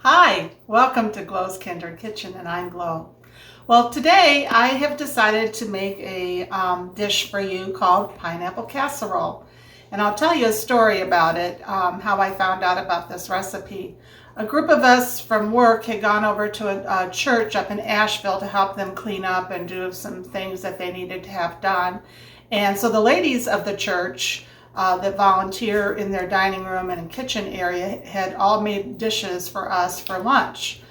Hi, welcome to Glow's Kindred Kitchen, and I'm Glow. Well, today I have decided to make a dish for you called pineapple casserole. And I'll tell you a story about it, how I found out about this recipe. A group of us from work had gone over to a church up in Asheville to help them clean up and do some things that they needed to have done. And so the ladies of the church that volunteer in their dining room and kitchen area had all made dishes for us for lunch.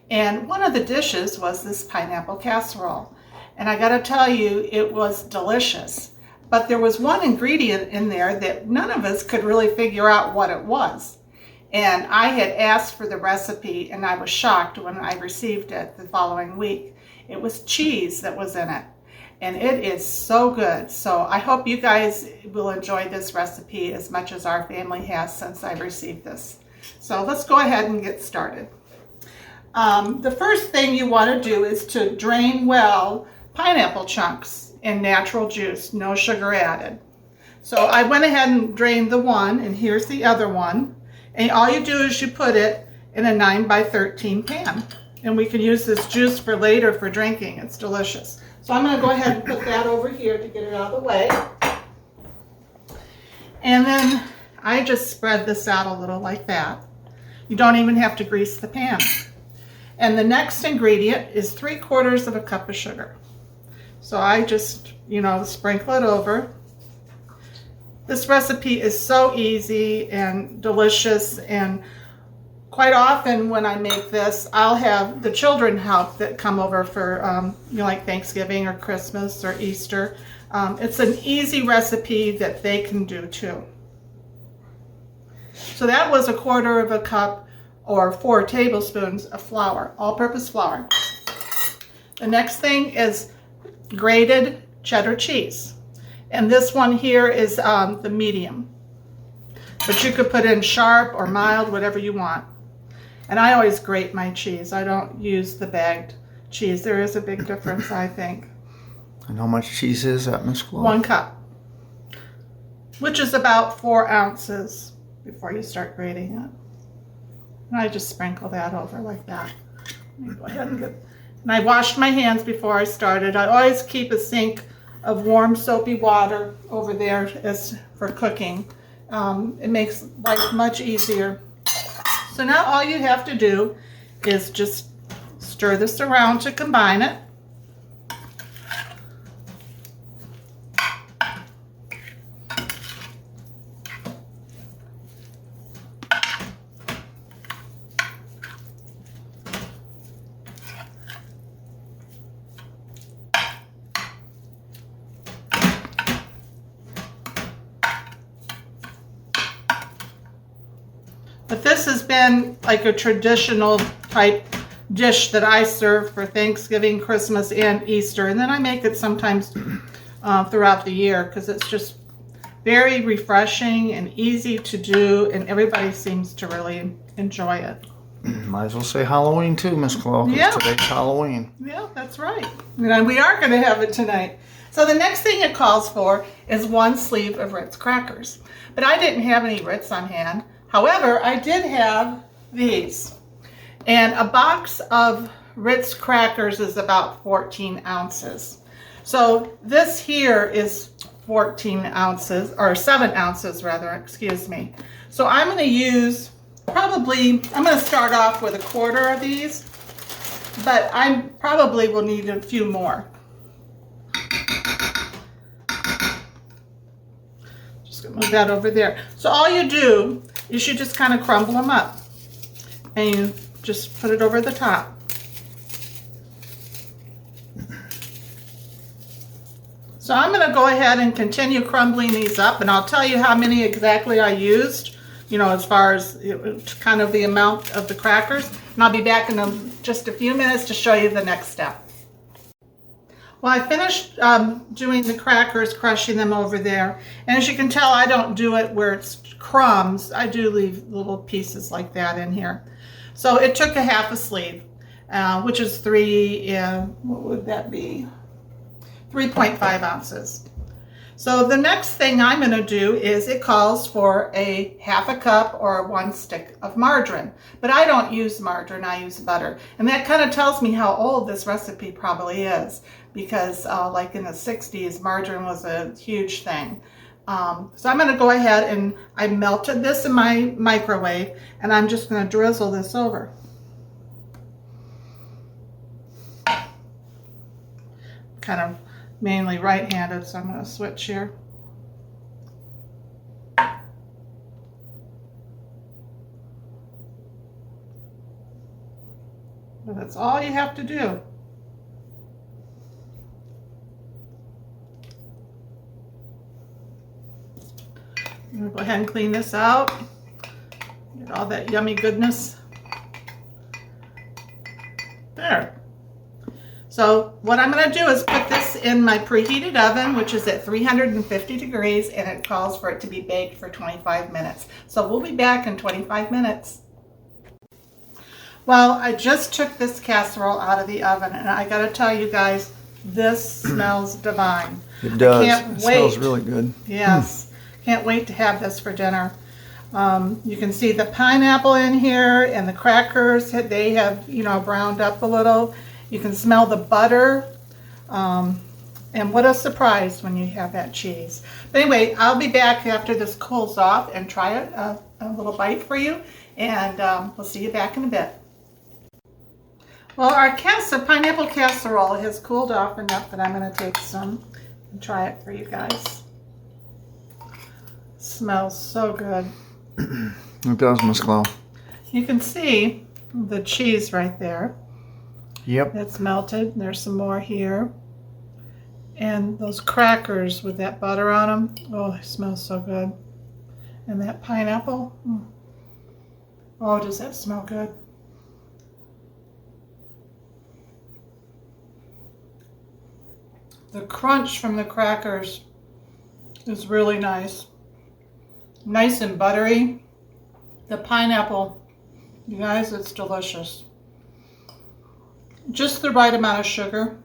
And one of the dishes was this pineapple casserole. And I gotta tell you, it was delicious. But there was one ingredient in there that none of us could really figure out what it was. And I had asked for the recipe and I was shocked when I received it the following week. It was cheese that was in it. And it is so good. So I hope you guys will enjoy this recipe as much as our family has since I received this. So let's go ahead and get started. The first thing you want to do is to drain well pineapple chunks in natural juice, no sugar added. So I went ahead and drained the one, and here's the other one. And all you do is you put it in a 9x13 pan. And we can use this juice for later for drinking. It's delicious. So I'm going to go ahead and put that over here to get it out of the way. And then I just spread this out a little like that. You don't even have to grease the pan. And the next ingredient is 3/4 of a cup of sugar. So I just, sprinkle it over. This recipe is so easy and delicious, and quite often when I make this, I'll have the children help that come over for like Thanksgiving or Christmas or Easter. It's an easy recipe that they can do too. So that was 1/4 of a cup or 4 tablespoons of flour, all-purpose flour. The next thing is grated cheddar cheese. And this one here is the medium. But you could put in sharp or mild, whatever you want. And I always grate my cheese. I don't use the bagged cheese. There is a big difference, I think. And how much cheese is that, Miss Glow? 1 cup, which is about 4 ounces before you start grating it. And I just sprinkle that over like that. Let me go ahead and I washed my hands before I started. I always keep a sink of warm soapy water over there as for cooking. It makes life much easier. So now all you have to do is just stir this around to combine it. But this has been like a traditional type dish that I serve for Thanksgiving, Christmas, and Easter. And then I make it sometimes throughout the year because it's just very refreshing and easy to do, and everybody seems to really enjoy it. Might as well say Halloween too, Miss Glow. Yeah. Today's Halloween. Yeah, that's right. And we are going to have it tonight. So the next thing it calls for is 1 sleeve of Ritz crackers. But I didn't have any Ritz on hand. However, I did have these. And a box of Ritz crackers is about 14 ounces. So this here is 14 ounces, or 7 ounces rather, excuse me. So I'm going to use I'm going to start off with 1/4 of these, but I probably will need a few more. Just going to move that over there. So all you do is you just kind of crumble them up and you just put it over the top. So I'm going to go ahead and continue crumbling these up, and I'll tell you how many exactly I used, as far as kind of the amount of the crackers. And I'll be back in just a few minutes to show you the next step. Well, I finished doing the crackers, crushing them over there. And as you can tell, I don't do it where it's crumbs. I do leave little pieces like that in here. So it took a 1/2 sleeve, which is what would that be? 3.5 ounces. So the next thing I'm going to do is it calls for a half a cup or 1 stick of margarine. But I don't use margarine, I use butter. And that kind of tells me how old this recipe probably is, because like in the 60s, margarine was a huge thing. So I'm going to go ahead and I melted this in my microwave, and I'm just going to drizzle this over. Kind of mainly right-handed, so I'm going to switch here. But that's all you have to do. I'm going to go ahead and clean this out. Get all that yummy goodness. There. So what I'm going to do is put this in my preheated oven, which is at 350 degrees, and it calls for it to be baked for 25 minutes. So we'll be back in 25 minutes. Well, I just took this casserole out of the oven, and I got to tell you guys, this smells divine. It does. I can't wait. It smells really good. Yes. Can't wait to have this for dinner. You can see the pineapple in here and the crackers. They have, browned up a little. You can smell the butter. And what a surprise when you have that cheese. But anyway, I'll be back after this cools off and try a little bite for you. And we'll see you back in a bit. Well, our pineapple casserole has cooled off enough that I'm going to take some and try it for you guys. Smells so good. It does, Miss Chloe. You can see the cheese right there. Yep. It's melted. There's some more here. And those crackers with that butter on them. Oh, it smells so good. And that pineapple. Oh, does that smell good? The crunch from the crackers is really nice. Nice and buttery. The pineapple, you guys, it's delicious. Just the right amount of sugar,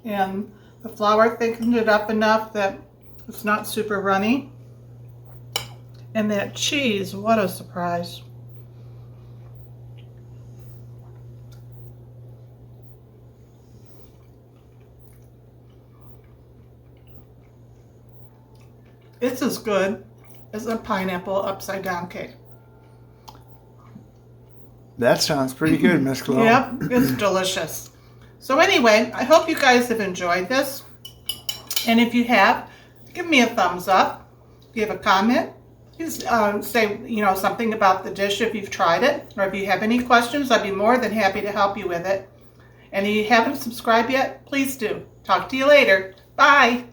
and the flour thickened it up enough that it's not super runny. And that cheese, what a surprise. It's as good as a pineapple upside down cake. That sounds pretty good, Miss Chloe. Yep, it's delicious. So anyway, I hope you guys have enjoyed this. And if you have, give me a thumbs up. If you have a comment, please say something about the dish if you've tried it. Or if you have any questions, I'd be more than happy to help you with it. And if you haven't subscribed yet, please do. Talk to you later. Bye.